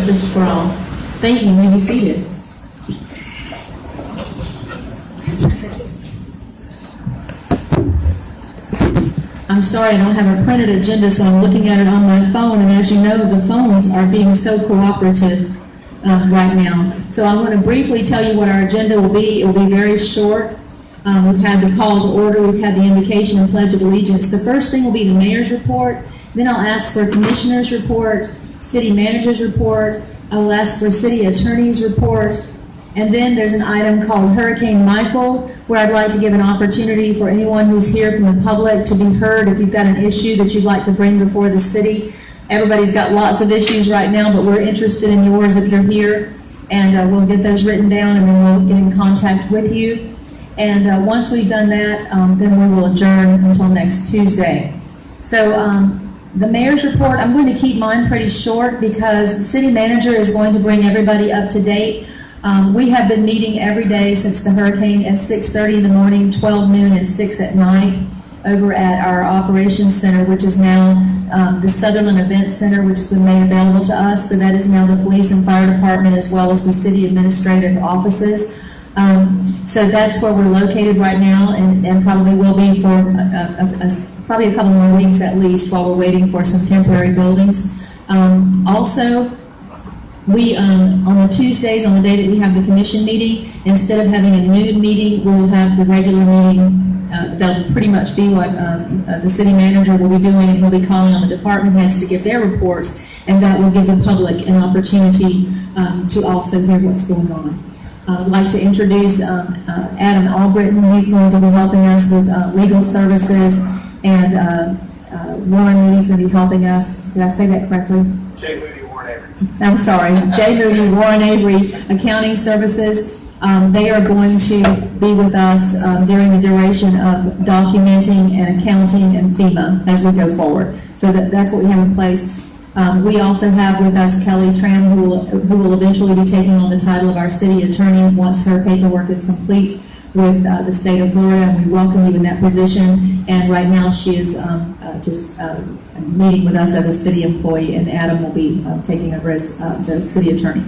Justice for all. Thank you. You may be seated. I'm sorry I don't have a printed agenda, so I'm looking at it on my phone, and as you know, the phones are being so cooperative right now. So I'm going to briefly tell you what our agenda will be. It will be very short. We've had the call to order, we've had the invocation and pledge of allegiance. The first thing will be the mayor's report, then I'll ask for a commissioner's report, city manager's report, I will ask for city attorney's report, and then there's an item called Hurricane Michael, where I'd like to give an opportunity for anyone who's here from the public to be heard if you've got an issue that you'd like to bring before the city. Everybody's got lots of issues right now, but we're interested in yours if you're here, and we'll get those written down and then we'll get in contact with you. And once we've done that, then we will adjourn until next Tuesday. So the mayor's report, I'm going to keep mine pretty short because the city manager is going to bring everybody up to date. We have been meeting every day since the hurricane at 6:30 in the morning, 12 noon, and 6 at night over at our operations center, which is now the Sutherland Event Center, which has been made available to us. So that is now the police and fire department as well as the city administrative offices. So that's where we're located right now, and probably will be for probably a couple more weeks at least while we're waiting for some temporary buildings. Also, we on the Tuesdays, on the day that we have the commission meeting, instead of having a noon meeting, we'll have the regular meeting. That'll pretty much be what the city manager will be doing, and he'll be calling on the department heads to give their reports, and that will give the public an opportunity to also hear what's going on. I'd like to introduce Adam Albritton. He's going to be helping us with legal services, and Warren Moody's going to be helping us. Did I say that correctly? Jay Moody, Warren Avery. I'm sorry. Jay Moody, Warren Avery, Accounting Services. They are going to be with us during the duration of documenting and accounting and FEMA as we go forward. So that's what we have in place. We also have with us Kelly Tram, who will eventually be taking on the title of our city attorney once her paperwork is complete with the state of Florida, and we welcome you in that position. And right now she is just meeting with us as a city employee, and Adam will be taking over as the city attorney.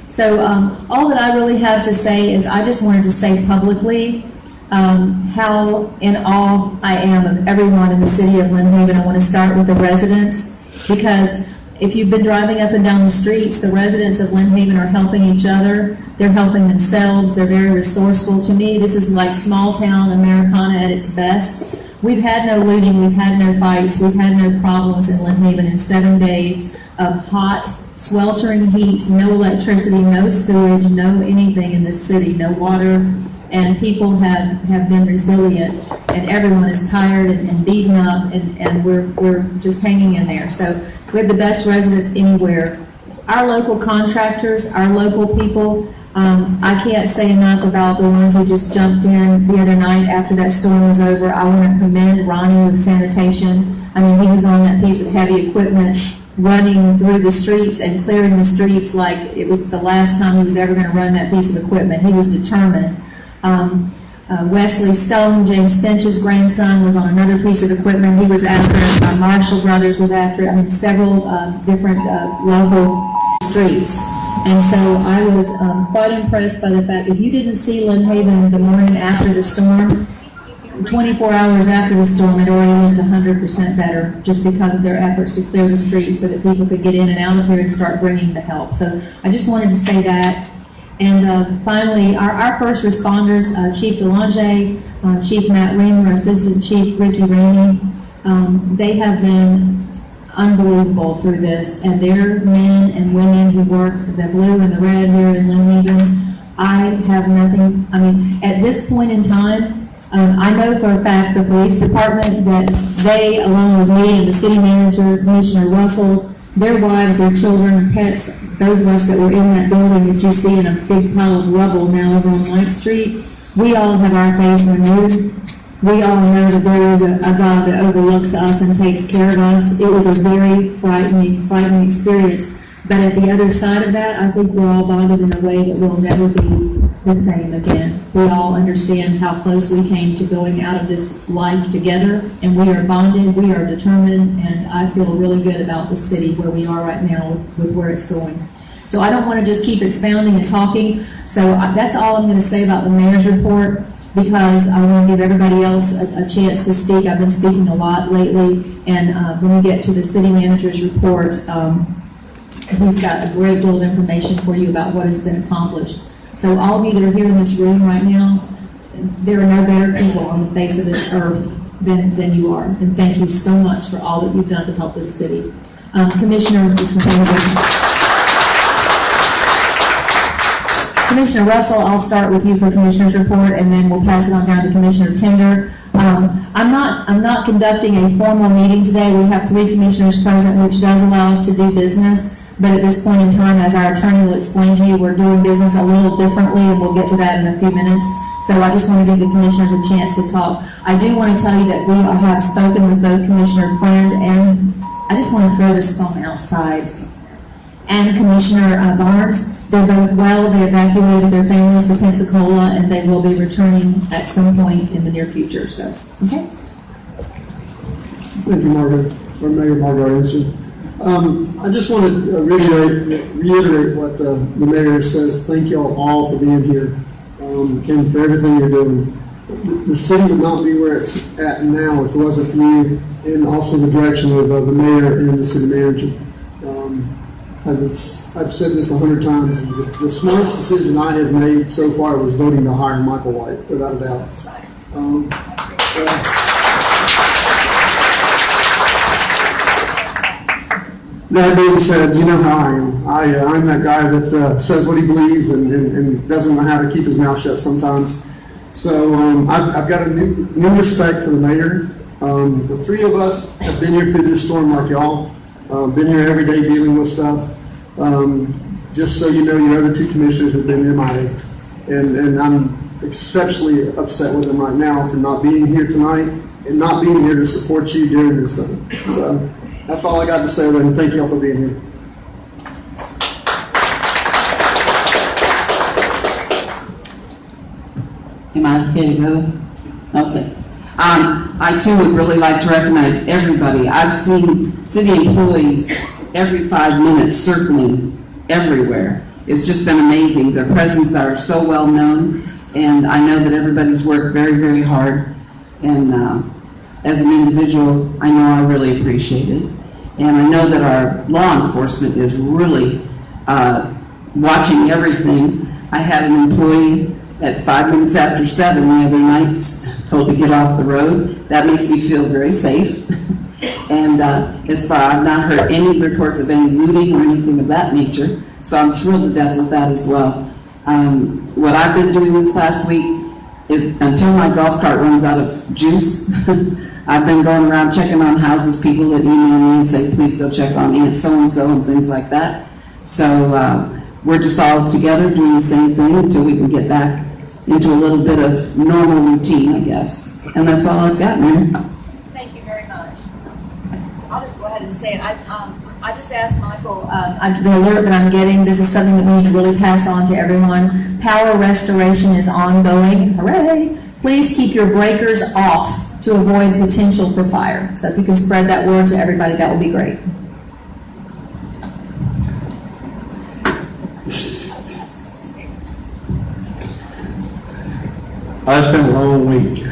So all that I really have to say is I just wanted to say publicly how in awe I am of everyone in the city of Lynn Haven. I want to start with the residents, because if you've been driving up and down the streets, the residents of Lynn Haven are helping each other. They're helping themselves. They're very resourceful. To me, this is like small town Americana at its best. We've had no looting. We've had no fights. We've had no problems in Lynn Haven in 7 days of hot, sweltering heat, no electricity, no sewage, no anything in this city, no water. And people have been resilient, and everyone is tired and beaten up, and we're just hanging in there. So we have the best residents anywhere. Our local contractors, our local people, I can't say enough about the ones who just jumped in the other night after that storm was over. I want to commend Ronnie with sanitation. I mean, he was on that piece of heavy equipment running through the streets and clearing the streets like it was the last time he was ever going to run that piece of equipment. He was determined. Wesley Stone, James Finch's grandson, was on another piece of equipment. He was after it. Marshall Brothers was after it. I mean, several different local streets. And so I was quite impressed by the fact if you didn't see Lynn Haven the morning after the storm, 24 hours after the storm, it already went 100% better just because of their efforts to clear the streets so that people could get in and out of here and start bringing the help. So I just wanted to say that. And finally, our first responders, Chief DeLange, Chief Matt Reamer, Assistant Chief Ricky Rainey, they have been unbelievable through this. And they're men and women who work the blue and the red here in Lynn Haven. I have nothing, I mean, at this point in time, I know for a fact the police department that they, along with me and the city manager, Commissioner Russell, their wives, their children, pets, those of us that were in that building that you see in a big pile of rubble now over on White Street, we all have our faith renewed. We all know that there is a God that overlooks us and takes care of us. It was a very frightening experience. But at the other side of that, I think we're all bonded in a way that will never be the same again. We all understand how close we came to going out of this life together, and we are bonded, we are determined, and I feel really good about the city where we are right now with where it's going. So I don't want to just keep expounding and talking. So that's all I'm going to say about the mayor's report, because I want to give everybody else a chance to speak. I've been speaking a lot lately, and when we get to the city manager's report, he's got a great deal of information for you about what has been accomplished. So all of you that are here in this room right now, there are no better people on the face of this earth than you are. And thank you so much for all that you've done to help this city. Commissioner Russell, I'll start with you for Commissioner's report, and then we'll pass it on down to Commissioner Tender. I'm not conducting a formal meeting today. We have 3 commissioners present, which does allow us to do business. But at this point in time, as our attorney will explain to you, we're doing business a little differently, and we'll get to that in a few minutes. So I just want to give the commissioners a chance to talk. I do want to tell you that we have spoken with both Commissioner Friend and, I just want to throw this phone outside, and Commissioner Barnes. They're both well. They evacuated their families to Pensacola, and they will be returning at some point in the near future. So, okay. Thank you, Margaret, or Mayor Margaret Anson. I just want to reiterate what the mayor says. Thank you all for being here and for everything you're doing. The city would not be where it's at now if it wasn't for you, and also the direction of the mayor and the city manager. I've said this 100 times. The smartest decision I have made so far was voting to hire Michael White, without a doubt. That being said, you know how I am. I'm that guy that says what he believes and doesn't know how to keep his mouth shut sometimes. So I've got a new respect for the mayor. The 3 of us have been here through this storm like y'all. Been here every day dealing with stuff. Just so you know, your other 2 commissioners have been MIA. And I'm exceptionally upset with them right now for not being here tonight and not being here to support you during this thing. So that's all I got to say, and thank you all for being here. Am I okay to go? Okay. I too would really like to recognize everybody. I've seen city employees every 5 minutes circling everywhere. It's just been amazing. Their presence are so well known, and I know that everybody's worked very, very hard. And as an individual, I know I really appreciate it. And I know that our law enforcement is really watching everything. I had an employee at 5 minutes after 7 the other night told to get off the road. That makes me feel very safe. And as far, I've not heard any reports of any looting or anything of that nature, so I'm thrilled to death with that as well. What I've been doing this last week is, until my golf cart runs out of juice, I've been going around checking on houses, people that email me and say, please go check on Aunt so-and-so and things like that. So we're just all together doing the same thing until we can get back into a little bit of normal routine, I guess. And that's all I've got, Mary. Thank you very much. I'll just go ahead and say it. I just asked Michael, the alert that I'm getting, this is something that we need to really pass on to everyone. Power restoration is ongoing. Hooray! Please keep your breakers off to avoid potential for fire. So if you can spread that word to everybody, that would be great. It's been a long week.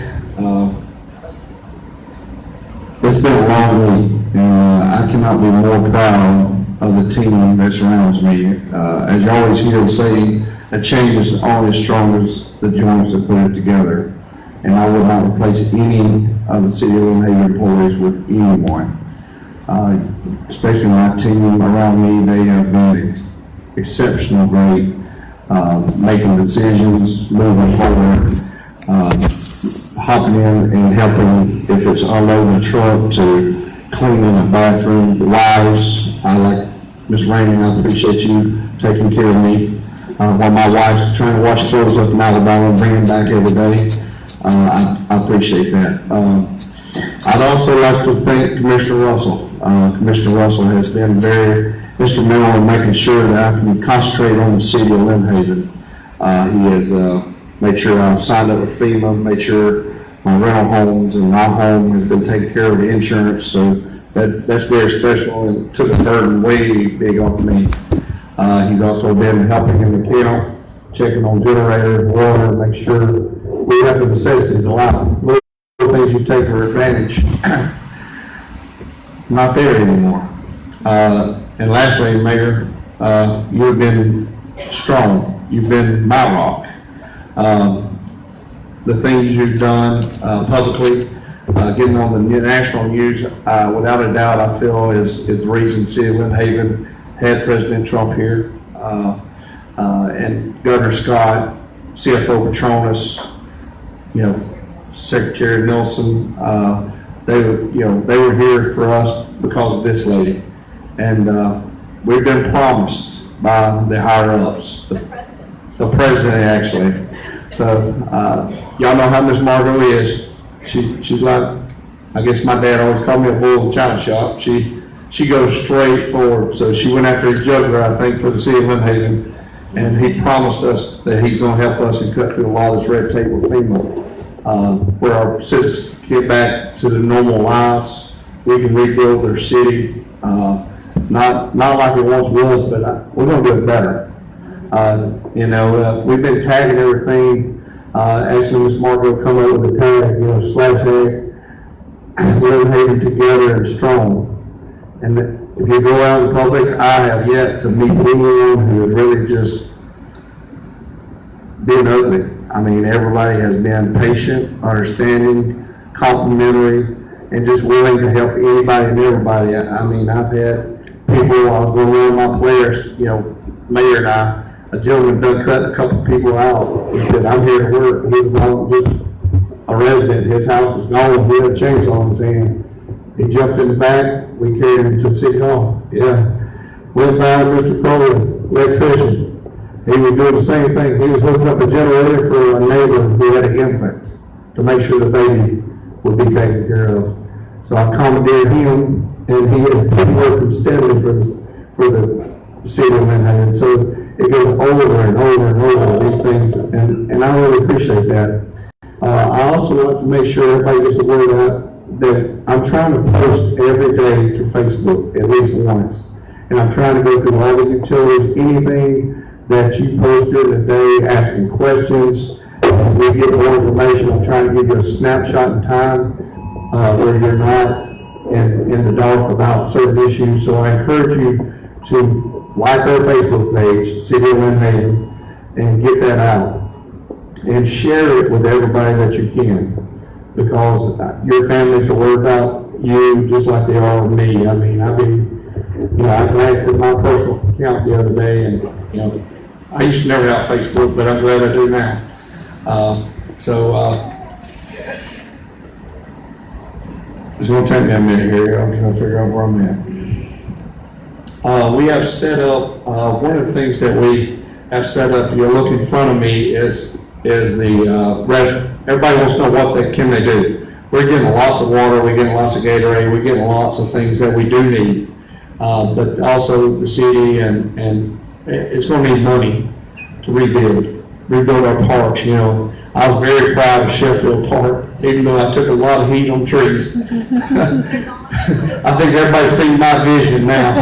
It's been a long week, and I cannot be more proud of the team that surrounds me. As you always hear say, a change is only as strong as the joints that put it together. And I would not replace any of the city of Lynn Haven employees with anyone. Especially my team around me, they have been exceptional, great, making decisions, moving forward. Hopping in and helping, if it's unloading a truck, to cleaning the bathroom. The wives, I like Ms. Rainey, I appreciate you taking care of me. While my wife's trying to wash clothes up in Alabama and bring them back every day, I appreciate that. I'd also like to thank Commissioner Russell. Commissioner Russell has been very instrumental in making sure that I can concentrate on the city of Lynn Haven. He has made sure I've signed up with FEMA, made sure my rental homes and my home has been taken care of, the insurance, so that's very special and took a burden way big off me. He's also been helping in the camp, checking on generators, water, make sure we have the necessities. A lot of little things you take for advantage, not there anymore. And lastly, Mayor, you've been strong. You've been my rock. The things you've done publicly, getting on the national news, without a doubt, I feel is the reason City of Lynn Haven had President Trump here, and Governor Scott, CFO Petronas, Secretary Nelson. They were here for us because of this lady, and we've been promised by the higher ups, the president actually. So y'all know how Miss Margot is. She's like, I guess my dad always called me a bull in the china shop. She goes straight forward. So she went after his juggler, I think, for the City of Lynn Haven, and he promised us that he's going to help us and cut through a lot of this red tape with FEMA, where our citizens get back to their normal lives. We can rebuild their city, not like it once was, but we're going to do it better. We've been tagging everything. Actually, Ms. Margot come up with a tag, /, Lynn Haven together and strong. And if you go out in public, I have yet to meet anyone who has really just been ugly. I mean, everybody has been patient, understanding, complimentary, and just willing to help anybody and everybody. I mean, I've had people, I'll go around my players, Mayor and I, a gentleman done cut a couple people out. He said, I'm here to work. He was just a resident. His house was gone. He had a chainsaw in his hand. He jumped in the back. We carried him to City Hall. Yeah. Went by Mr. Crowley, electrician. He was doing the same thing. He was hooking up a generator for a neighbor who had an infant to make sure the baby would be taken care of. So I commandeered him, and he has been working steadily for the City of Lynn Haven. So it goes over and over and over these things, and I really appreciate that. I also want to make sure everybody gets aware that I'm trying to post every day to Facebook at least once, and I'm trying to go through all the utilities, anything that you post during the day, asking questions. We get more information. I'm trying to give you a snapshot in time where you're not in the dark about certain issues. So I encourage you to like our Facebook page, City of Lynn Haven, and get that out. And share it with everybody that you can, because your families are worried about you just like they are with me. I mean, I glanced at my personal account the other day, and I used to never have Facebook, but I'm glad I do now. It's going to take me a minute here. I'm trying to figure out where I'm at. We have set up, one of the things that we have set up, you look in front of me, is the everybody wants to know what can they do. We're getting lots of water, we're getting lots of Gatorade, we're getting lots of things that we do need. But also the city, and it's going to need money to rebuild our parks. I was very proud of Sheffield Park, even though I took a lot of heat on trees. I think everybody's seen my vision now.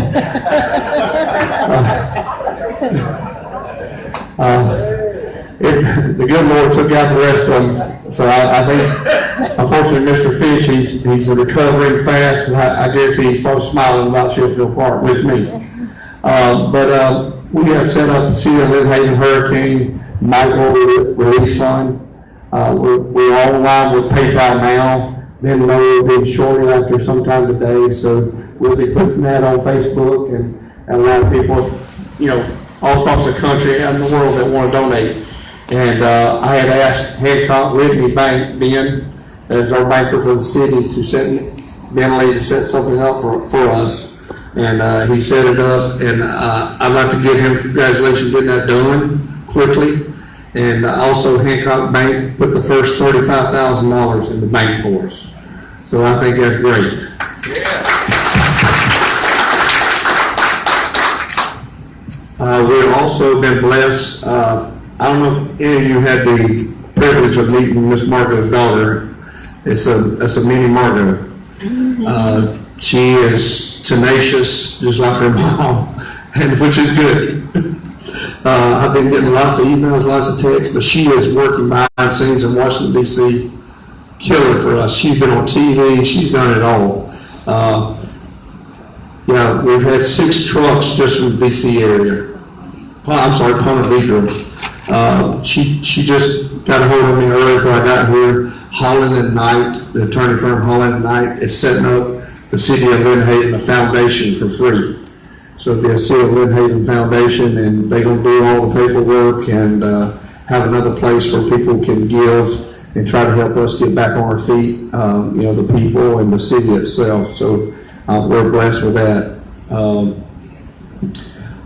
The good Lord took out the rest of them. So I think, unfortunately, Mr. Fitch, he's recovering fast, and I guarantee he's probably smiling about Sheffield Park with me. But we have set up the City of Lynn Haven Hurricane Michael Relief Fund. We're all online with PayPal now. Then we'll be shortly after sometime today. So we'll be putting that on Facebook, and a lot of people, all across the country and the world that want to donate. And I had asked Hancock Whitney Bank, Ben, as our banker for the city, to set something up for us. And he set it up, and I'd like to give him congratulations getting that done quickly. And also Hancock Bank put the first $35,000 in the bank for us. So I think that's great. We've also been blessed. I don't know if any of you had the privilege of meeting Miss Margot's daughter. It's a mini Margot. She is tenacious, just like her mom, and which is good. I've been getting lots of emails, lots of texts, but she is working behind the scenes in Washington, D.C., killer for us. She's been on TV. She's done it all. We've had 6 trucks just from the D.C. area. I'm sorry, Ponte Vedra. She just got a hold of me earlier before I got here. Holland and Knight, the attorney firm Holland and Knight, is setting up the City of Lynn Haven a foundation for free. So it'll be a City of Lynn Haven foundation, and they're going to do all the paperwork and have another place where people can give and try to help us get back on our feet, the people and the city itself. So we're blessed with that.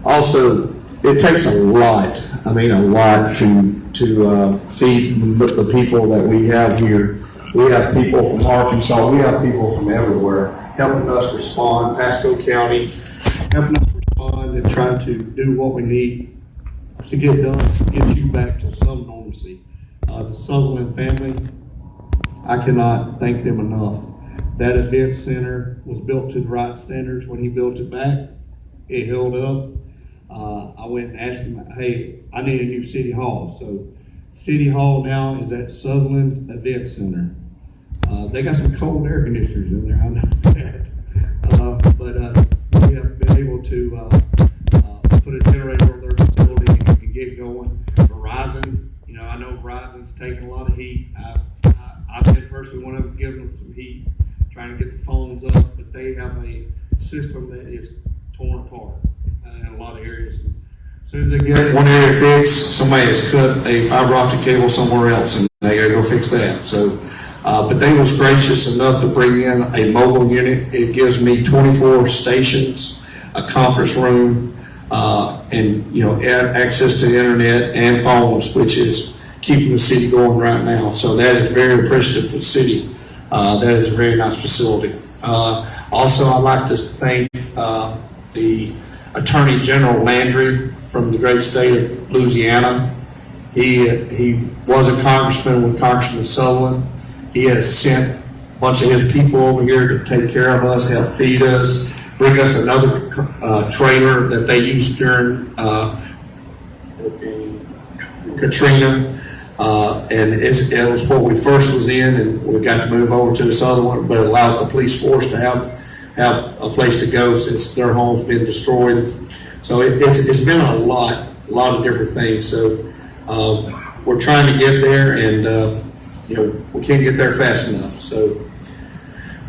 Also, it takes a lot to feed the people that we have here. We have people from Arkansas, we have people from everywhere helping us respond, Pasco County, helping us respond and trying to do what we need to get done, to get you back to some normalcy. The Sutherland family, I cannot thank them enough. That event center was built to the right standards. When he built it back, it held up. I went and asked him, hey, I need a new city hall. So City Hall now is at Sutherland Event Center. They got some cold air conditioners in there, I know that. But we have been able to put a generator on their facility and get going. Verizon, I know Verizon's taking a lot of heat. I've been personally one of them giving them some heat, trying to get the phones up, but they have a system that is torn apart in a lot of areas. As soon as they get one area fixed, somebody has cut a fiber optic cable somewhere else, and they gotta go fix that. So, but they was gracious enough to bring in a mobile unit. It gives me 24 stations, a conference room, and access to the internet and phones, which is keeping the city going right now. So that is very appreciative for the city. That is a very nice facility. Also, I'd like to thank the Attorney General Landry from the great state of Louisiana. He was a congressman with Congressman Sutherland. He has sent a bunch of his people over here to take care of us, help feed us, bring us another trailer that they used during Katrina. And it was what we first was in, and we got to move over to this other one, but it allows the police force to have a place to go since their home's been destroyed. So it's been a lot of different things. So we're trying to get there, and we can't get there fast enough. So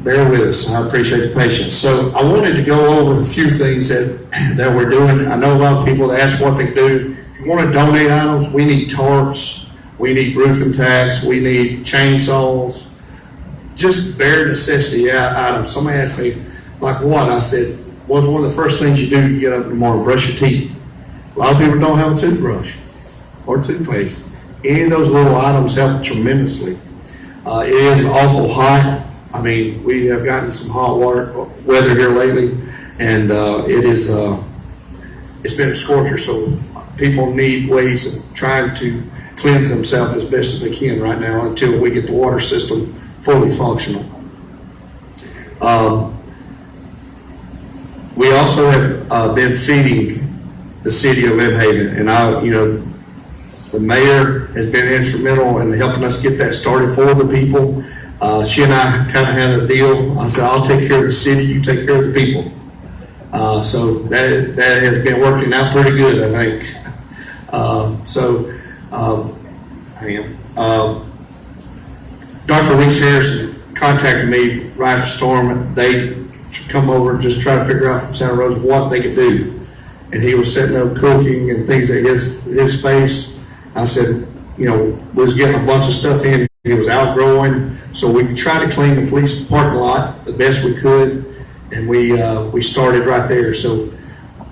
bear with us. I appreciate the patience. So I wanted to go over a few things that we're doing. I know a lot of people that ask what they do. If you want to donate items, we need tarps. We need roofing tacks, we need chainsaws, just bare necessity items. Somebody asked me, like what? I said, what's one of the first things you do to get up in the morning? Brush your teeth. A lot of people don't have a toothbrush or toothpaste. Any of those little items help tremendously. It is awful hot. I mean, we have gotten some hot weather here lately, and it's been a scorcher, so people need ways of trying to cleanse themselves as best as they can right now until we get the water system fully functional. We also have been feeding the city of Lynn Haven, and the mayor has been instrumental in helping us get that started for the people. She and I kind of had a deal. I said, I'll take care of the city, you take care of the people. So that has been working out pretty good, I think. Dr. Reese Harrison contacted me right after the storm. They come over and just try to figure out from Santa Rosa what they could do. And he was setting up cooking and things at his space. I said, we was getting a bunch of stuff in. He was outgrowing. So we tried to clean the police parking lot the best we could. And we started right there. So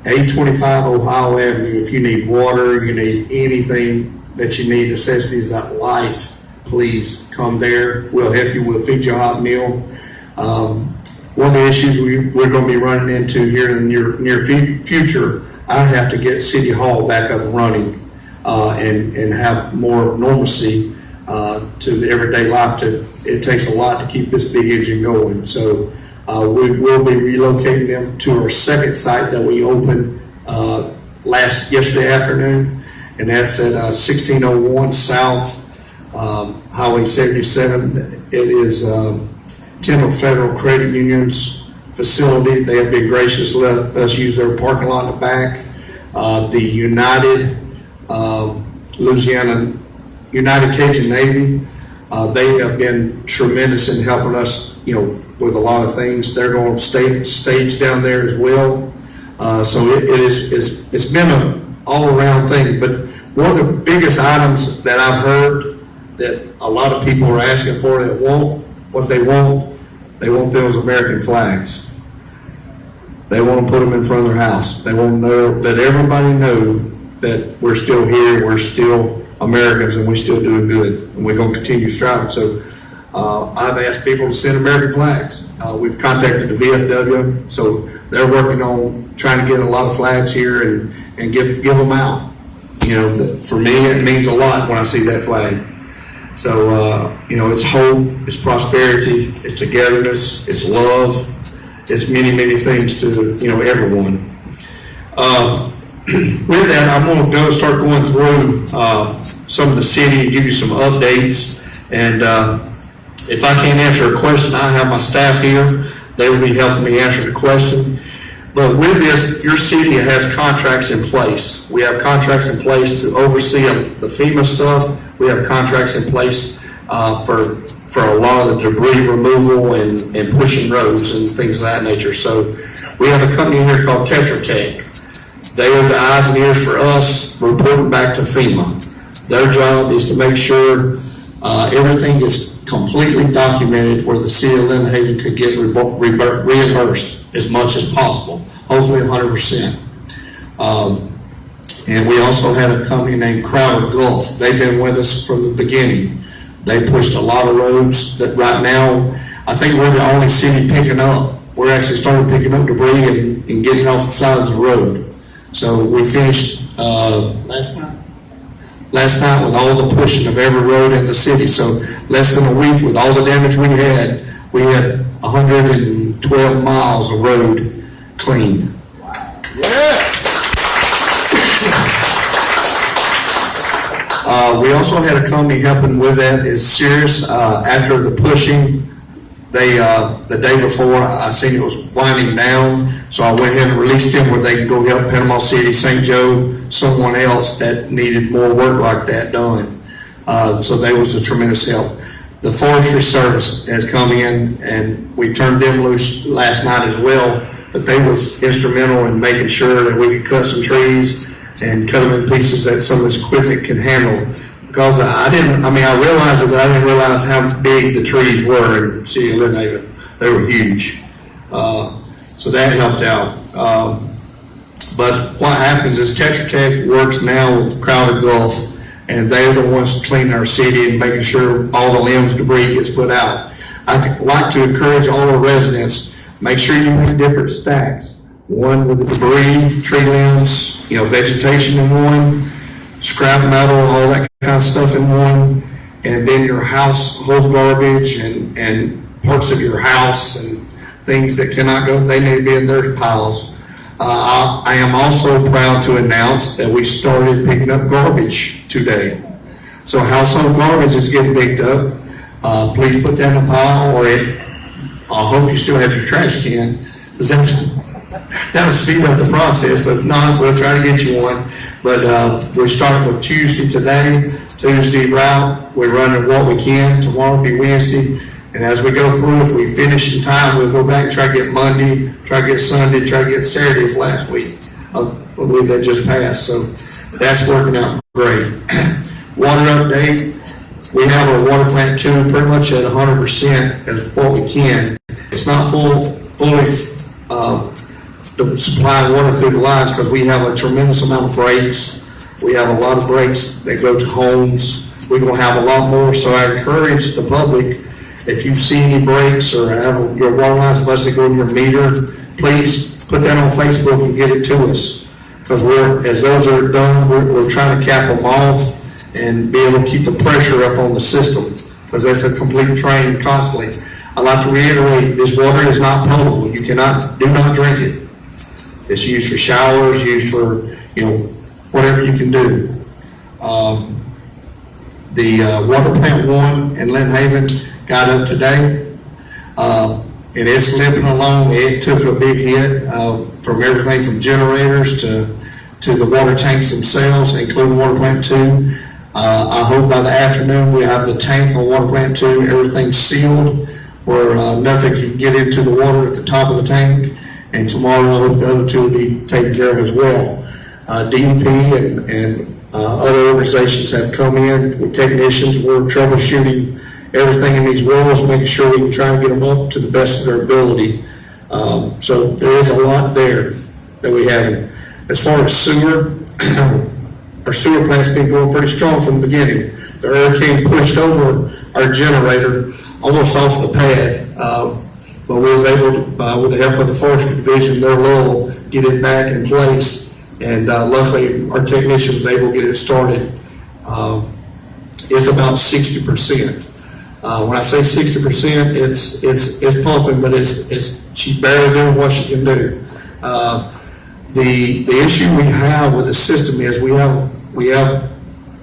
825 Ohio Avenue, if you need water, you need anything that you need, necessities of life, please come there. We'll help you. We'll feed you a hot meal. One of the issues we're going to be running into here in the near future, I have to get City Hall back up and running and have more normalcy to the everyday life. It takes a lot to keep this big engine going. So we will be relocating them to our second site that we opened yesterday afternoon, and that's at 1601 South Highway 77. It is Tyndall Federal Credit Union's facility. They have been gracious to let us use their parking lot in the back. The United Cajun Navy, they have been tremendous in helping us, with a lot of things. They're going to stage down there as well. So it's been an all-around thing. But one of the biggest items that I've heard that a lot of people are asking for that they want those American flags. They want to put them in front of their house. They want to let everybody know that we're still here, we're still Americans, and we're still doing good, and we're going to continue striving. So I've asked people to send American flags. We've contacted the VFW, so they're working on trying to get a lot of flags here and give them out. For me, it means a lot when I see that flag. So, it's hope, it's prosperity, it's togetherness, it's love, it's many, many things to, everyone. With that, I'm going to start going through some of the city and give you some updates. And if I can't answer a question, I have my staff here. They will be helping me answer the question. But with this, your city has contracts in place. We have contracts in place to oversee the FEMA stuff. We have contracts in place for a lot of the debris removal and pushing roads and things of that nature. So we have a company here called Pt2. They are the eyes and ears for us, reporting back to FEMA. Their job is to make sure everything is completely documented where the city of Lynn Haven could get reimbursed as much as possible, hopefully 100%. And we also had a company named Crowder Gulf. They've been with us from the beginning. They pushed a lot of roads that right now, I think we're the only city picking up. We're actually starting picking up debris and getting off the sides of the road. So we finished last night with all the pushing of every road in the city. So less than a week with all the damage we had 112 miles of road cleaned. We also had a company helping with that. Is serious. After the pushing, the day before, I seen it was winding down, so I went ahead and released them where they can go help Panama City, St. Joe, someone else that needed more work like that done. So they was a tremendous help. The Forestry Service has come in, and we turned them loose last night as well, but they was instrumental in making sure that we could cut some trees and cut them in pieces that some of this equipment can handle. Because I realized it, but I didn't realize how big the trees were in the city of Lynn Haven. They were huge. So that helped out. But what happens is Tetra Tech works now with Crowder Gulf, and they're the ones cleaning our city and making sure all the limbs, debris gets put out. I'd like to encourage all our residents, make sure you make different stacks. One with the debris, tree limbs, vegetation in one, scrap metal, all that kind of stuff in one, and then your household garbage and parts of your house and things that cannot go, they need to be in their piles. I am also proud to announce that we started picking up garbage today. So household garbage is getting picked up. Please put that in a pile, or I hope you still have your trash can, because that'll speed up the process. But if not, we'll try to get you one. But we're starting with Tuesday today. Tuesday route, we're running what we can. Tomorrow will be Wednesday. And as we go through, if we finish in time, we'll go back and try to get Monday, try to get Sunday, try to get Saturday of last week. I believe that just passed. So that's working out great. Water update. We have our water plant 2 pretty much at 100% as what we can. It's not fully supplying water through the lines because we have a tremendous amount of breaks. We have a lot of breaks that go to homes. We're going to have a lot more. So I encourage the public, if you see any breaks or have your water lines busted go in your meter, please put that on Facebook and get it to us. Because as those are done, we're trying to cap them off and be able to keep the pressure up on the system, because that's a complete drain constantly. I'd like to reiterate, this water is not potable. Do not drink it. It's used for showers, used for, whatever you can do. The water plant 1 in Lynn Haven got up today. And it's limping along. It took a big hit from everything from generators to the water tanks themselves, including water plant 2. I hope by the afternoon we have the tank on water plant 2, everything sealed where nothing can get into the water at the top of the tank. And tomorrow I hope the other 2 will be taken care of as well. DEP and other organizations have come in with technicians. We're troubleshooting everything in these wells, making sure we can try and get them up to the best of their ability. So there is a lot there that we have. As far as sewer, our sewer plant's been going pretty strong from the beginning. The hurricane pushed over our generator almost off the pad, but we was able to, with the help of the forestry division, their lull, get it back in place. And luckily, our technician was able to get it started. It's about 60%. When I say 60%, it's pumping, but she's barely doing what she can do. The issue we have with the system is we have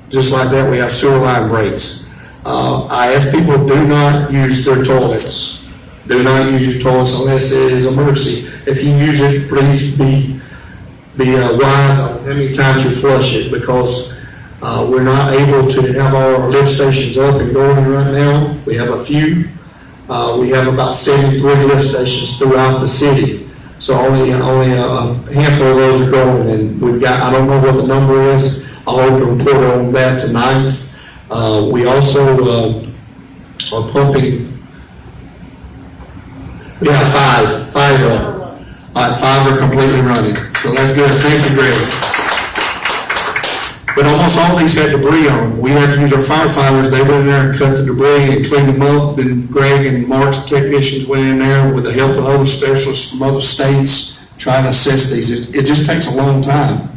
just like that, we have sewer line breaks. I ask people, do not use their toilets. Do not use your toilets unless it is an emergency. If you use it, please be wise on how many times you flush it, because we're not able to have all our lift stations up and going right now. We have a few. We have about 73 lift stations throughout the city. So only a handful of those are going, and we've got, I don't know what the number is. I hope to report on that tonight. We also are pumping. We have five are completely running. So that's good. Thank you, Greg. But almost all these had debris on them. We had to use our firefighters. They went in there and cut the debris and cleaned them up. Then Greg and Mark's technicians went in there with the help of other specialists from other states trying to assist these. It just takes a long time.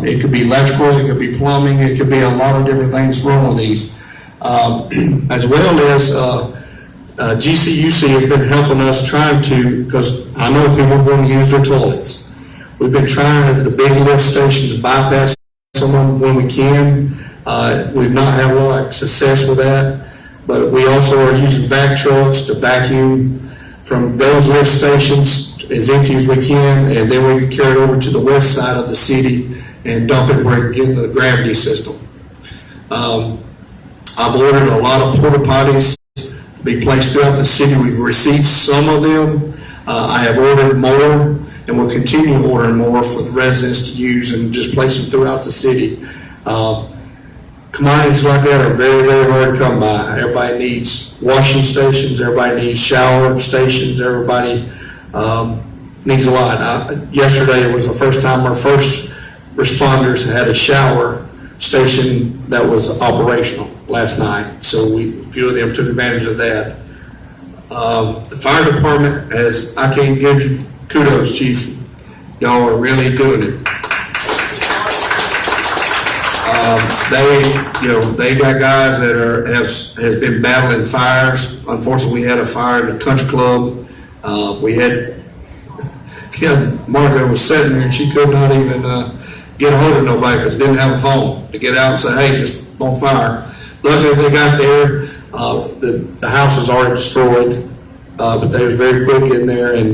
It could be electrical, it could be plumbing, it could be a lot of different things wrong with these. As well as GCUC has been helping us trying to, because I know people want to use their toilets. We've been trying at the big lift stations to bypass some of them when we can. We've not had a lot of success with that, but we also are using vac trucks to vacuum from those lift stations as empty as we can, and then we carry it over to the west side of the city and dump it where we get in the gravity system. I've ordered a lot of porta potties to be placed throughout the city. We've received some of them. I have ordered more, and will continue ordering more for the residents to use and just place them throughout the city. Commodities like that are very, very hard to come by. Everybody needs washing stations, everybody needs shower stations, everybody needs a lot. Yesterday was the first time our first responders had a shower station that was operational last night, so a few of them took advantage of that. The fire department I can't give you kudos, Chief. Y'all are really doing it. They got guys that has been battling fires. Unfortunately, we had a fire in the country club. We had Margaret was sitting there and she could not even get a hold of nobody because didn't have a phone to get out and say, hey, it's on fire. Luckily, they got there. The house was already destroyed, but they was very quick in there and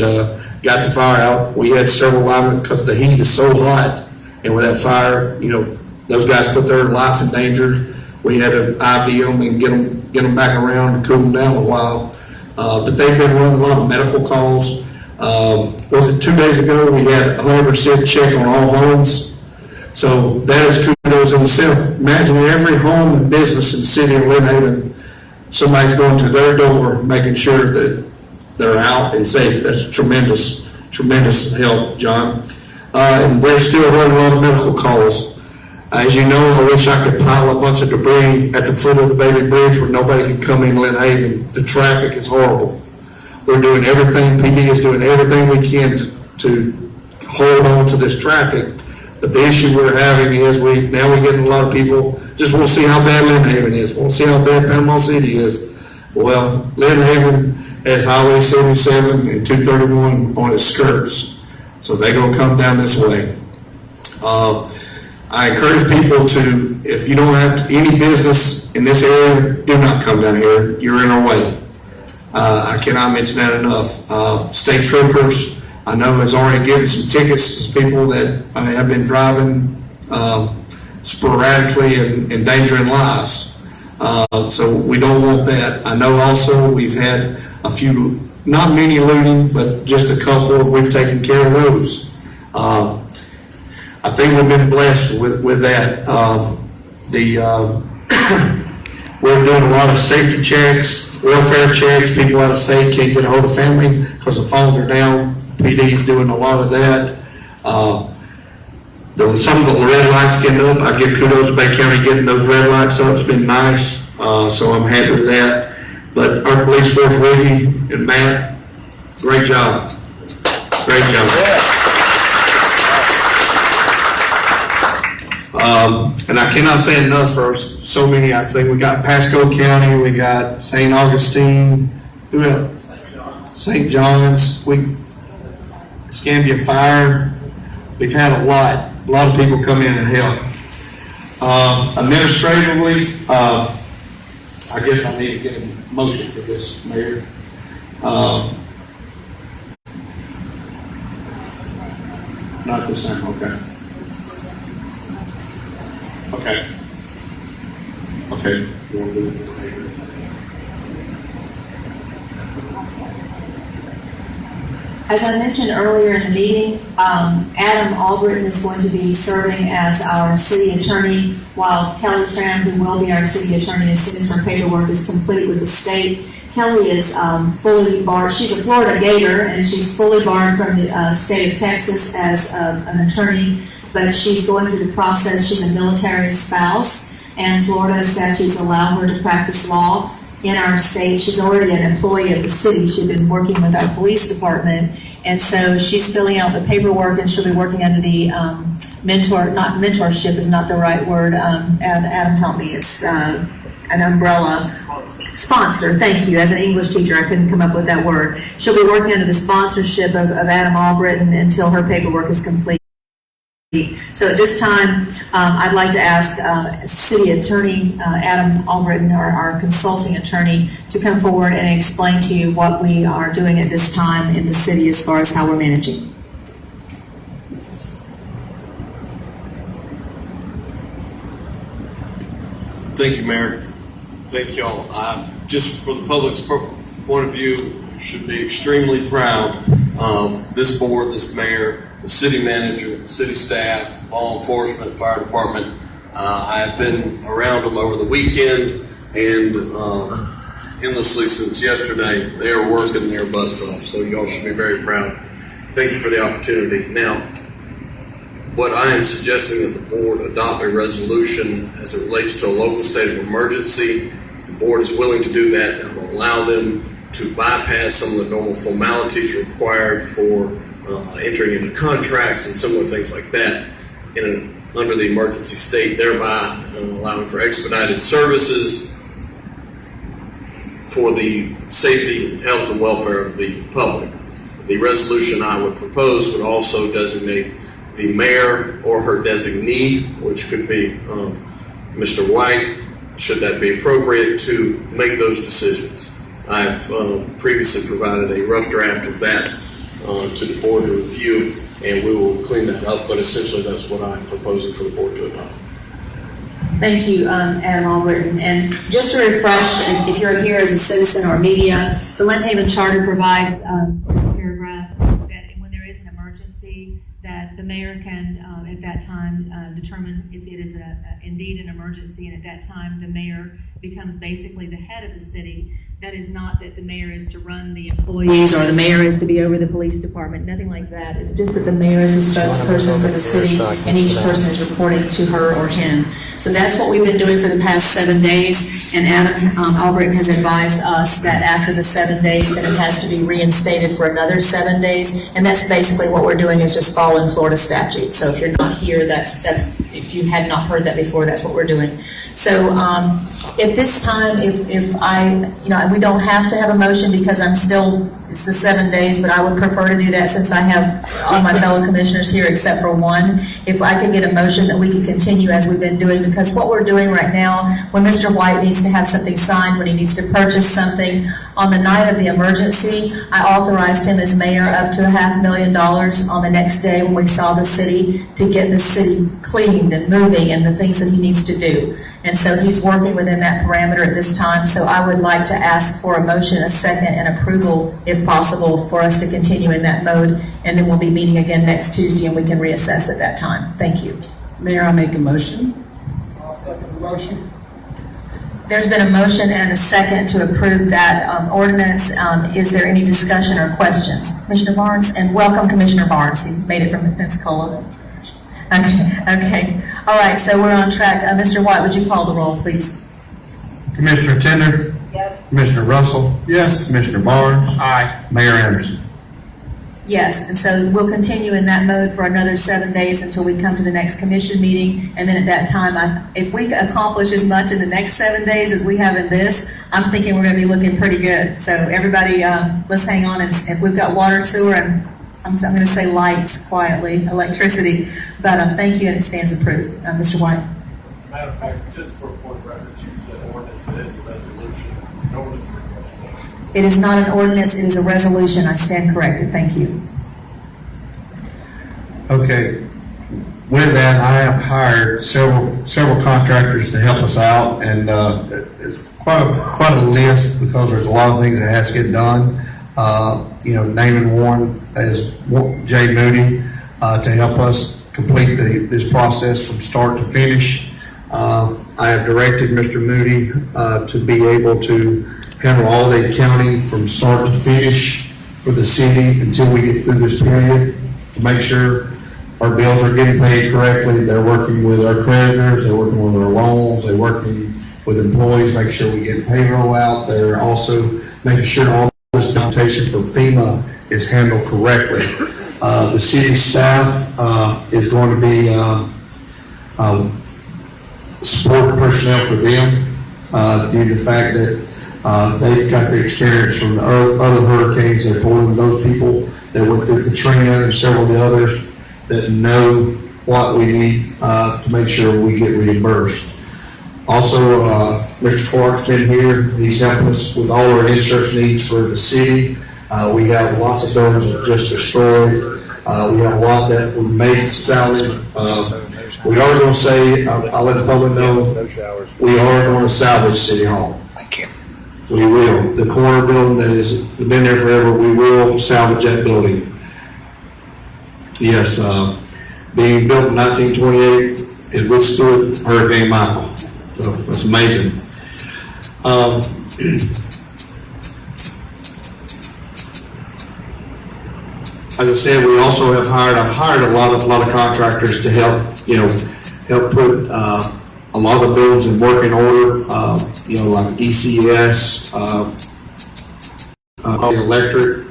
got the fire out. We had several linemen because the heat is so hot, and with that fire, those guys put their life in danger. We had to IV them and get them back around and cool them down a while. But they've been running a lot of medical calls. Was it 2 days ago? We had 100% check on all homes. So that is kudos in itself. Imagine every home and business in the city of Lynn Haven, somebody's going to their door, making sure that they're out and safe. That's tremendous, tremendous help, John. And we're still running a lot of medical calls. As you know, I wish I could pile a bunch of debris at the foot of the Bailey Bridge where nobody can come in Lynn Haven. The traffic is horrible. We're doing everything, PD is doing everything we can to hold on to this traffic. But the issue we're having is we're getting a lot of people just want to see how bad Lynn Haven is, want to see how bad Panama City is. Well, Lynn Haven has Highway 77 and 231 on its skirts. So they're gonna come down this way. I encourage people to, if you don't have any business in this area, do not come down here. You're in our way. I cannot mention that enough. State troopers, I know, has already given some tickets to people that have been driving sporadically and endangering lives. So we don't want that. I know also we've had a few, not many looting, but just a couple. We've taken care of those. I think we've been blessed with that. We're doing a lot of safety checks, welfare checks. People out of state can't get a hold of family because the phones are down. PD's doing a lot of that. Some of the red lights getting up. I give kudos to Bay County getting those red lights up. It's been nice, so I'm happy with that. But our police force, Ricky and Matt, great job. Great job. And I cannot say enough for so many. I think we got Pasco County, we got St. Augustine, who else? St. John's, Escambia Fire. We've had a lot of people come in and help. Administratively, I guess I need to get a motion for this, Mayor. Not this time, okay. Okay. Okay. You want to do it? As I mentioned earlier in the meeting, Adam Albritton is going to be serving as our city attorney, while Kelly Tram, who will be our city attorney as soon as her paperwork is complete with the state. Kelly is fully barred. She's a Florida Gator, and she's fully barred from the state of Texas as an attorney, but she's going through the process. She's a military spouse, and Florida statutes allow her to practice law in our state. She's already an employee of the city. She's been working with our police department, and so she's filling out the paperwork, and she'll be working under the mentorship is not the right word. Adam, help me. It's an umbrella sponsor. Thank you. As an English teacher, I couldn't come up with that word. She'll be working under the sponsorship of Adam Albritton until her paperwork is complete. So at this time, I'd like to ask City Attorney Adam Albritton, our consulting attorney, to come forward and explain to you what we are doing at this time in the city as far as how we're managing. Thank you, Mayor. Thank y'all. Just for the public's point of view, you should be extremely proud of this board, this mayor, the city manager, city staff, law enforcement, fire department. I've been around them over the weekend and endlessly since yesterday. They are working their butts off, so y'all should be very proud. Thank you for the opportunity. Now, what I am suggesting that the board adopt a resolution as it relates to a local state of emergency. If the board is willing to do that, that will allow them to bypass some of the normal formalities required for entering into contracts and similar things like that under the emergency state, thereby allowing for expedited services for the safety, health, and welfare of the public. The resolution I would propose would also designate the mayor or her designee, which could be Mr. White, should that be appropriate, to make those decisions. I've previously provided a rough draft of that to the board to review, and we will clean that up, but essentially that's what I'm proposing for the board to adopt. Thank you, Adam Albritton. And just to refresh, if you're here as a citizen or media, the Lynn Haven Charter provides a paragraph that when there is an emergency, that the mayor can, at that time, determine if it is indeed an emergency, and at that time, the mayor becomes basically the head of the city. That is not that the mayor is to run the employees or the mayor is to be over the police department, nothing like that. It's just that the mayor is the spokesperson for the city and each person is reporting to her or him. So that's what we've been doing for the past 7 days, and Adam Albritton has advised us that after the 7 days that it has to be reinstated for another 7 days, and that's basically what we're doing is just following Florida statute. So if you're not here, that's if you had not heard that before, that's what we're doing. So at this time, if I, we don't have to have a motion because it's it's the 7 days, but I would prefer to do that since I have all my fellow commissioners here except for one. If I could get a motion that we could continue as we've been doing, because what we're doing right now, when Mr. White needs to have something signed, when he needs to purchase something, on the night of the emergency, I authorized him as mayor up to $500,000 on the next day when we saw the city to get the city cleaned and moving and the things that he needs to do. And so he's working within that parameter at this time. So I would like to ask for a motion, a second, and approval, if possible, for us to continue in that mode. And then we'll be meeting again next Tuesday and we can reassess at that time. Thank you. Mayor, I make a motion. I'll second the motion. There's been a motion and a second to approve that ordinance. Is there any discussion or questions? Commissioner Barnes, and welcome Commissioner Barnes. He's made it from Pensacola. Okay. All right, so we're on track. Mr. White, would you call the roll, please? Commissioner Tender? Yes. Commissioner Russell? Yes. Commissioner Barnes? Aye. Mayor Anderson? Yes, and so we'll continue in that mode for another 7 days until we come to the next commission meeting. And then at that time, if we accomplish as much in the next 7 days as we have in this, I'm thinking we're going to be looking pretty good. So everybody, let's hang on. And if we've got water, sewer, and I'm going to say lights quietly, electricity. But thank you, and it stands approved. Mr. White. Matter of fact, just for point of reference, you said ordinance, it is a resolution. An ordinance request. It is not an ordinance, it is a resolution. I stand corrected. Thank you. Okay. With that, I have hired several contractors to help us out, and it's quite a list because there's a lot of things that has to get done. Naming one is Jay Moody to help us complete this process from start to finish. I have directed Mr. Moody to be able to handle all the accounting from start to finish for the city until we get through this period to make sure our bills are getting paid correctly. They're working with our creditors, they're working with our loans, they're working with employees, make sure we get payroll out. They're also making sure all this documentation for FEMA is handled correctly. The city staff is going to be support personnel for them due to the fact that they've got the experience from the other hurricanes. They're pulling those people that went through Katrina and several of the others that know what we need to make sure we get reimbursed. Also, Mr. Clark's been here. He's helping us with all our insurance needs for the city. We have lots of buildings that are just destroyed. We have a lot that we made salvage. We are going to say, I'll let the public know, we are going to salvage City Hall. We will. The corner building that has been there forever, we will salvage that building. Yes, being built in 1928, it withstood Hurricane Michael. So that's amazing. As I said, we also have I've hired a lot of contractors to help put a lot of the buildings in working order, like ECS, electric.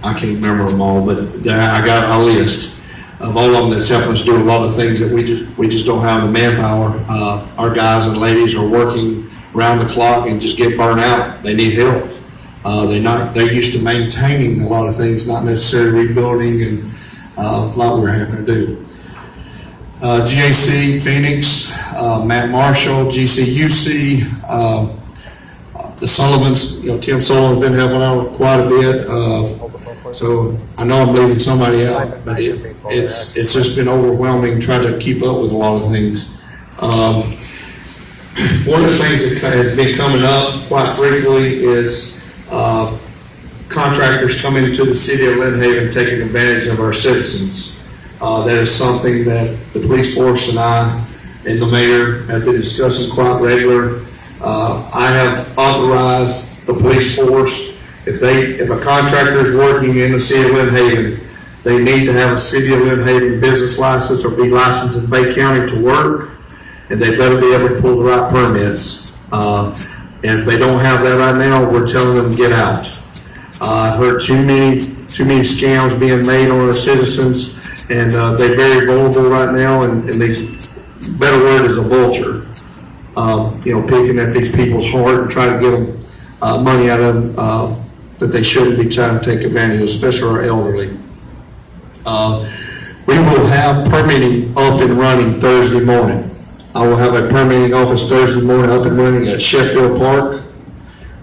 I can't remember them all, but I got a list of all of them that's helping us do a lot of things that we just don't have the manpower. Our guys and ladies are working around the clock and just get burnt out. They need help. They're used to maintaining a lot of things, not necessarily rebuilding and a lot we're having to do. GAC, Phoenix, Matt Marshall, GCUC, the Sullivans, Tim Sullivan's been helping out quite a bit. So I know I'm leaving somebody out, but it's just been overwhelming trying to keep up with a lot of things. One of the things that has been coming up quite frequently is contractors coming into the city of Lynn Haven taking advantage of our citizens. That is something that the police force and I and the mayor have been discussing quite regular. I have authorized the police force, if a contractor is working in the city of Lynn Haven, they need to have a city of Lynn Haven business license or be licensed in Bay County to work, and they better be able to pull the right permits. And if they don't have that right now, we're telling them to get out. I've heard too many scams being made on our citizens, and they're very vulnerable right now, and these, better word is a vulture, picking at these people's heart and trying to get them money out of them that they shouldn't be trying to take advantage of, especially our elderly. We will have permitting up and running Thursday morning. I will have a permitting office Thursday morning up and running at Sheffield Park.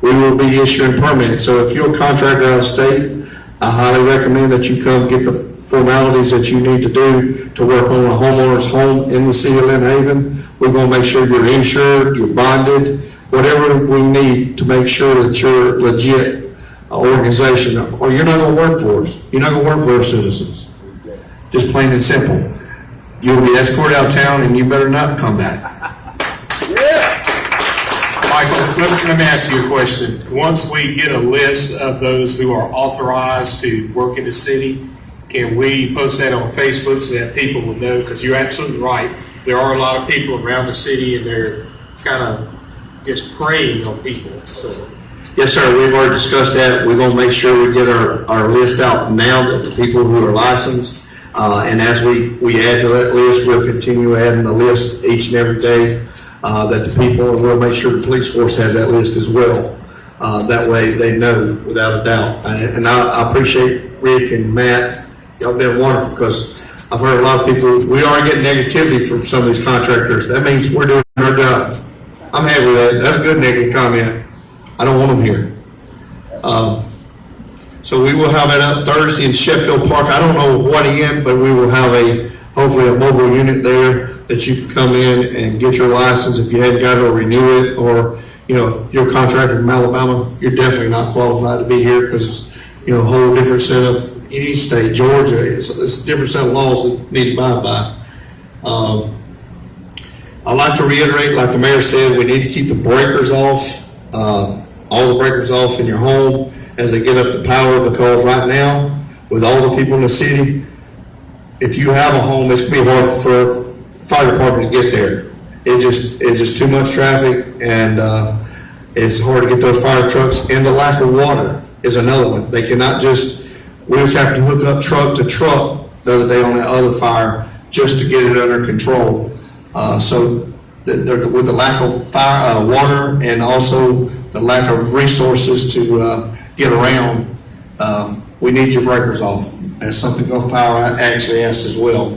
We will be issuing permits. So if you're a contractor out of state, I highly recommend that you come get the formalities that you need to do to work on a homeowner's home in the city of Lynn Haven. We're going to make sure you're insured, you're bonded, whatever we need to make sure that you're legit organization, or you're not going to work for us. You're not going to work for our citizens. Just plain and simple. You'll be escorted out of town and you better not come back. Michael, let me ask you a question. Once we get a list of those who are authorized to work in the city, can we post that on Facebook so that people will know? Because you're absolutely right. There are a lot of people around the city and they're kind of just preying on people. So. Yes, sir. We've already discussed that. We're going to make sure we get our list out now that the people who are licensed. And as we add to that list, we'll continue adding the list each and every day that the people, and we'll make sure the police force has that list as well. That way they know without a doubt. And I appreciate Rick and Matt. Y'all been wonderful because I've heard a lot of people, we are getting negativity from some of these contractors. That means we're doing our job. I'm happy with that. That's a good negative comment. I don't want them here. So we will have it up Thursday in Sheffield Park. I don't know what end, but we will have hopefully a mobile unit there that you can come in and get your license if you hadn't got it or renew it, or, you're a contractor from Alabama, you're definitely not qualified to be here because it's, a whole different set of, any state, Georgia, it's a different set of laws that need to abide by. I'd like to reiterate, like the mayor said, we need to keep the breakers off, all the breakers off in your home as they get up to power, because right now, with all the people in the city, if you have a home, it's going to be hard for fire department to get there. It's just too much traffic, and it's hard to get those fire trucks. And the lack of water is another one. They cannot we just have to hook up truck to truck the other day on that other fire just to get it under control. So with the lack of water and also the lack of resources to get around, we need your breakers off. That's something Gulf Power actually asked as well.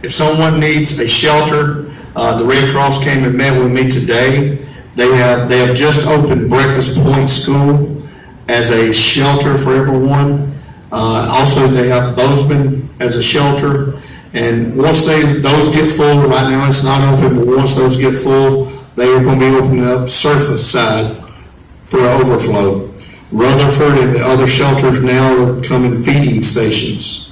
If someone needs a shelter, the Red Cross came and met with me today. They have just opened Breakfast Point School as a shelter for everyone. Also, they have Bozeman as a shelter. And once those get full, right now it's not open, but once those get full, they are going to be opening up Surface side for overflow. Rutherford and the other shelters now are becoming feeding stations.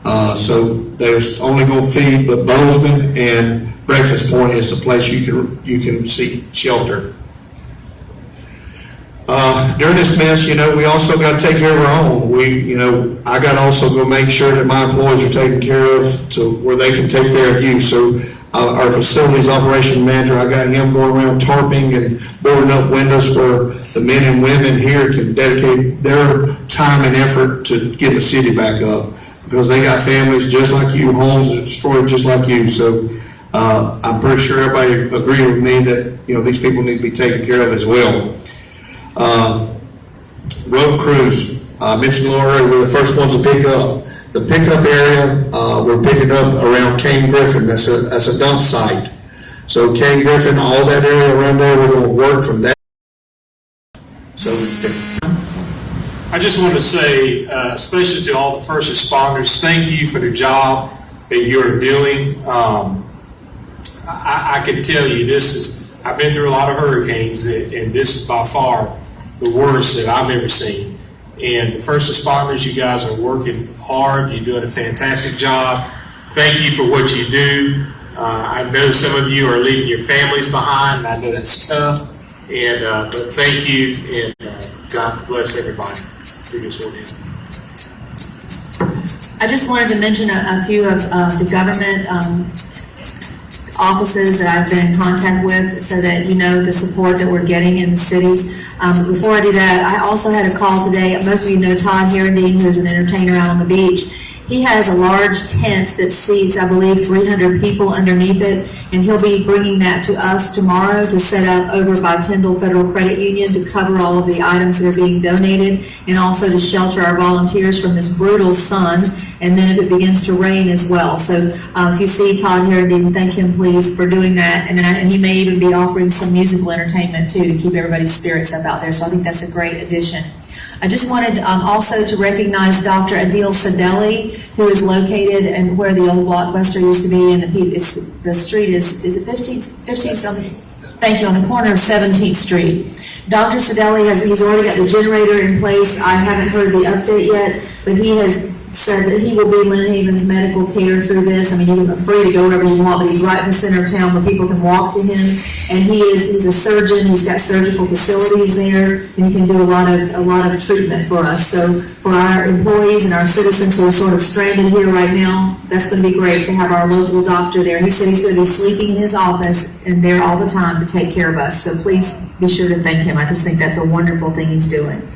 So there's only going to feed, but Bozeman and Breakfast Point is a place you can seek shelter. During this mess, we also got to take care of our own. I got to also go make sure that my employees are taken care of to where they can take care of you. So our facilities operation manager, I got him going around tarping and boarding up windows where the men and women here can dedicate their time and effort to get the city back up, because they got families just like you, homes that are destroyed just like you. So I'm pretty sure everybody agrees with me that these people need to be taken care of as well. Road crews, I mentioned a little earlier, we're the first ones to pick up. The pickup area, we're picking up around Kane Griffin. That's a dump site. So Kane Griffin, all that area around there, we're going to work from that. So I just want to say, especially to all the first responders, thank you for the job that you're doing. I can tell you I've been through a lot of hurricanes, and this is by far the worst that I've ever seen. And the first responders, you guys are working hard. You're doing a fantastic job. Thank you for what you do. I know some of you are leaving your families behind, and I know that's tough. And but thank you, and God bless everybody. I just wanted to mention a few of the government offices that I've been in contact with, so that you know the support that we're getting in the city. Before I do that, I also had a call today. Most of you know Todd Herendeen, who is an entertainer out on the beach. He has a large tent that seats, I believe, 300 people underneath it, and he'll be bringing that to us tomorrow to set up over by Tyndall Federal Credit Union to cover all of the items that are being donated, and also to shelter our volunteers from this brutal sun, and then if it begins to rain as well. So if you see Todd Harrigan, thank him please for doing that, and he may even be offering some musical entertainment too to keep everybody's spirits up out there. So I think that's a great addition. I just wanted also to recognize Dr. Adil Sadeli, who is located and where the old Blockbuster used to be, and the street is it 15th something? Thank you, on the corner of 17th Street. Dr. Sadeli he's already got the generator in place. I haven't heard the update yet, but he has said that he will be Lynn Haven's medical care through this. I mean, you're free to go wherever you want, but he's right in the center of town where people can walk to him. And he's a surgeon. He's got surgical facilities there, and he can do a lot of treatment for us. So for our employees and our citizens who are sort of stranded here right now, that's going to be great to have our local doctor there. He said he's going to be sleeping in his office and there all the time to take care of us. So please be sure to thank him. I just think that's a wonderful thing he's doing.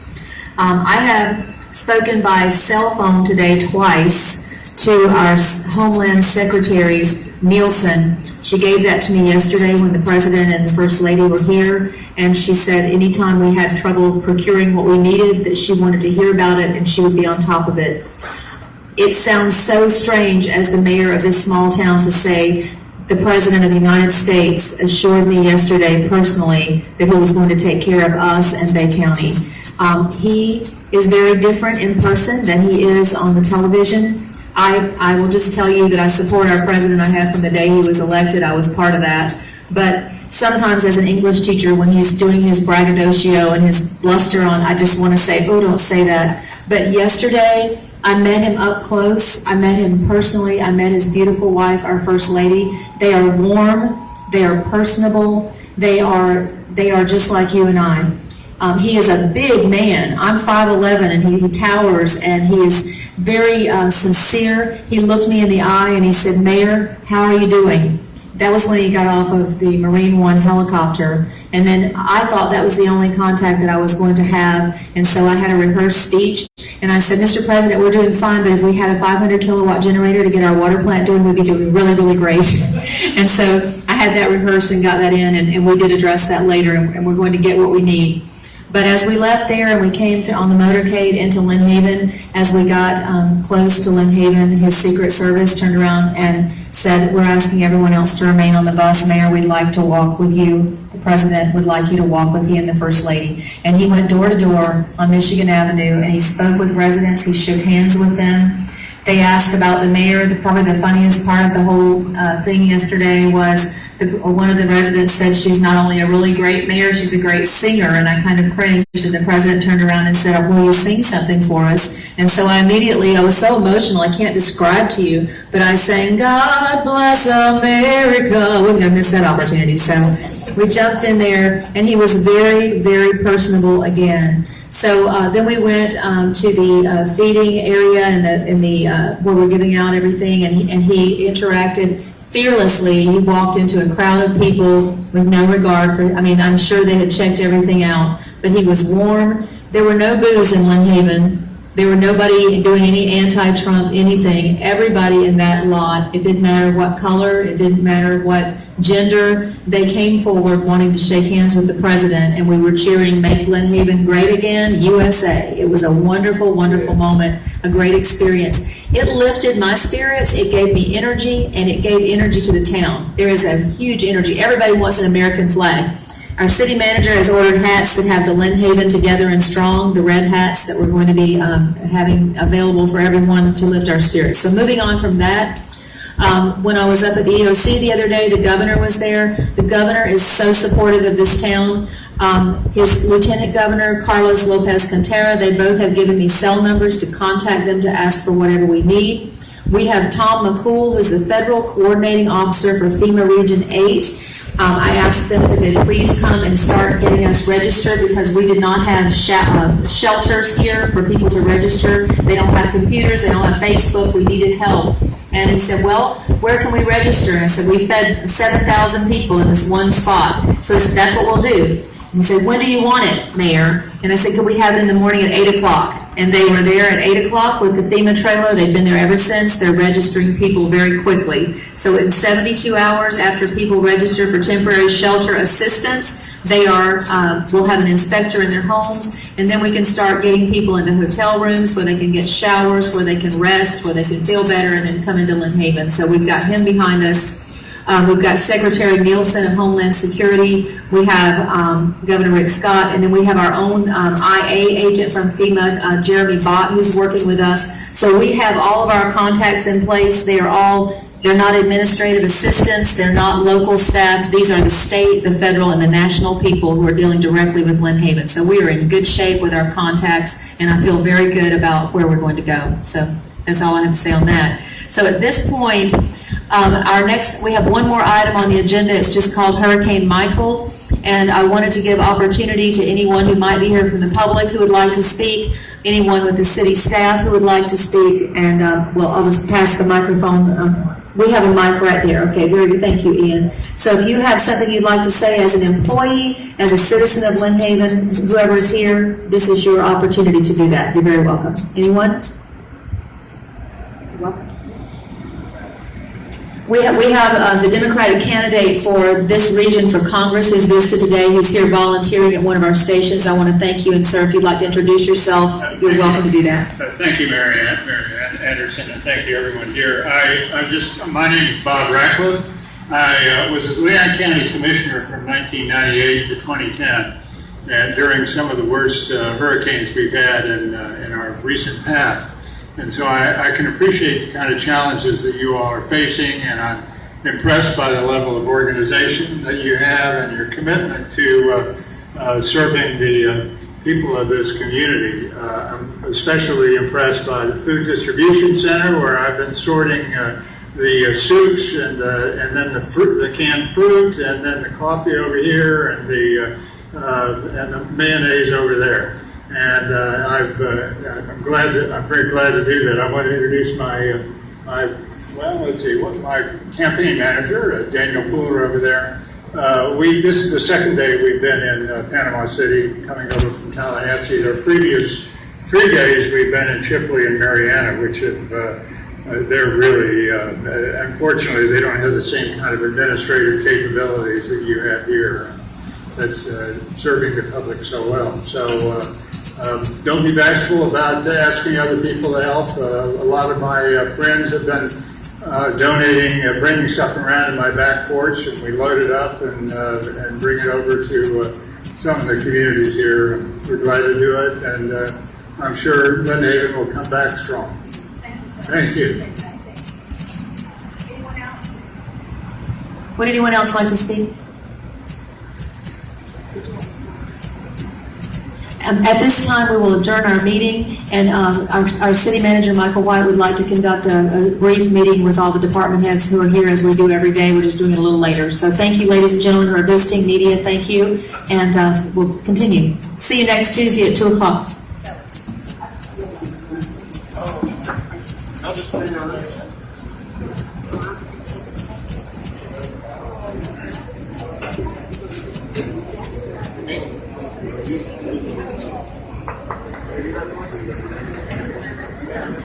I have spoken by cell phone today twice to our Homeland Secretary, Nielsen. She gave that to me yesterday when the President and the First Lady were here, and she said anytime we had trouble procuring what we needed, that she wanted to hear about it and she would be on top of it. It sounds so strange as the mayor of this small town to say the President of the United States assured me yesterday personally that he was going to take care of us and Bay County. He is very different in person than he is on the television. I will just tell you that I support our president. I have from the day he was elected. I was part of that. But sometimes as an English teacher, when he's doing his braggadocio and his bluster on, I just want to say, oh, don't say that. But yesterday, I met him up close. I met him personally. I met his beautiful wife, our First Lady. They are warm. They are personable. They are just like you and I. He is a big man. I'm 5'11", and he towers, and he is very sincere. He looked me in the eye and he said, Mayor, how are you doing? That was when he got off of the Marine One helicopter. And then I thought that was the only contact that I was going to have. And so I had a rehearsed speech. And I said, Mr. President, we're doing fine, but if we had a 500 kilowatt generator to get our water plant doing, we'd be doing really, really great. And so I had that rehearsed and got that in, and we did address that later, and we're going to get what we need. But as we left there and we came on the motorcade into Lynn Haven, as we got close to Lynn Haven, his Secret Service turned around and said, we're asking everyone else to remain on the bus. Mayor, we'd like to walk with you. The President would like you to walk with he and the First Lady. And he went door to door on Michigan Avenue, and he spoke with residents. He shook hands with them. They asked about the mayor. Probably the funniest part of the whole thing yesterday was one of the residents said she's not only a really great mayor, she's a great singer, and I kind of cringed, and the president turned around and said, will you sing something for us? And so I was so emotional, I can't describe to you, but I sang, God bless America. We're going to miss that opportunity. So we jumped in there, and he was very, very personable again. So then we went to the feeding area and the where we're giving out everything, and he interacted fearlessly. He walked into a crowd of people with no regard for, I'm sure they had checked everything out, but he was warm. There were no boos in Lynn Haven. There were nobody doing any anti-Trump anything. Everybody in that lot, it didn't matter what color, it didn't matter what gender, they came forward wanting to shake hands with the president, and we were cheering, make Lynn Haven great again, USA. It was a wonderful, wonderful moment, a great experience. It lifted my spirits, it gave me energy, and it gave energy to the town. There is a huge energy. Everybody wants an American flag. Our city manager has ordered hats that have the Lynn Haven Together and Strong, the red hats that we're going to be having available for everyone to lift our spirits. So moving on from that, when I was up at the EOC the other day, the governor was there. The governor is so supportive of this town. His Lieutenant Governor, Carlos Lopez Cantera, they both have given me cell numbers to contact them to ask for whatever we need. We have Tom McCool, who's the Federal Coordinating Officer for FEMA Region 8. I asked them that they please come and start getting us registered because we did not have shelters here for people to register. They don't have computers, they don't have Facebook, we needed help. And he said, well, where can we register? And I said, we fed 7,000 people in this one spot. So that's what we'll do. He said, when do you want it, Mayor? And I said, could we have it in the morning at 8 o'clock? And they were there at 8 o'clock with the FEMA trailer. They've been there ever since. They're registering people very quickly. So in 72 hours after people register for temporary shelter assistance, they will have an inspector in their homes, and then we can start getting people into hotel rooms where they can get showers, where they can rest, where they can feel better, and then come into Lynn Haven. So we've got him behind us. We've got Secretary Nielsen of Homeland Security. We have Governor Rick Scott, and then we have our own IA agent from FEMA, Jeremy Bott, who's working with us. So we have all of our contacts in place. They're not administrative assistants. They're not local staff. These are the state, the federal, and the national people who are dealing directly with Lynn Haven. So we are in good shape with our contacts, and I feel very good about where we're going to go. So that's all I have to say on that. So at this point, we have one more item on the agenda. It's just called Hurricane Michael. And I wanted to give opportunity to anyone who might be here from the public who would like to speak, anyone with the city staff who would like to speak. And, I'll just pass the microphone. We have a mic right there. Okay, very good. Thank you, Ian. So if you have something you'd like to say as an employee, as a citizen of Lynn Haven, whoever is here, this is your opportunity to do that. You're very welcome. Anyone? You're welcome. We have the Democratic candidate for this region for Congress who's visited today. He's here volunteering at one of our stations. I want to thank you, and sir, if you'd like to introduce yourself, you're welcome to do that. Thank you, Mary Ann Anderson, and thank you everyone here. My name is Bob Ratcliffe. I was a Leon County Commissioner from 1998 to 2010, and during some of the worst hurricanes we've had in our recent past. And so I can appreciate the kind of challenges that you all are facing, and I'm impressed by the level of organization that you have and your commitment to serving the people of this community. I'm especially impressed by the Food Distribution Center, where I've been sorting the soups and then the canned fruit, and then the coffee over here, and the mayonnaise over there. And I'm very glad to do that. I want to introduce my campaign manager, Daniel Pooler over there. This is the second day we've been in Panama City, coming over from Tallahassee. Our previous 3 days we've been in Chipley and Marietta, which they're really, unfortunately, they don't have the same kind of administrative capabilities that you have here. That's serving the public so well. So don't be bashful about asking other people to help. A lot of my friends have been donating, bringing stuff around in my back porch, and we load it up and bring it over to some of the communities here. We're glad to do it, and I'm sure Lynn Haven will come back strong. Thank you. Anyone else? Would anyone else like to speak? At this time, we will adjourn our meeting, and our city manager, Michael White, would like to conduct a brief meeting with all the department heads who are here, as we do every day. We're just doing it a little later. So thank you, ladies and gentlemen who are visiting, media, thank you, and we'll continue. See you next Tuesday at 2 o'clock. I'll just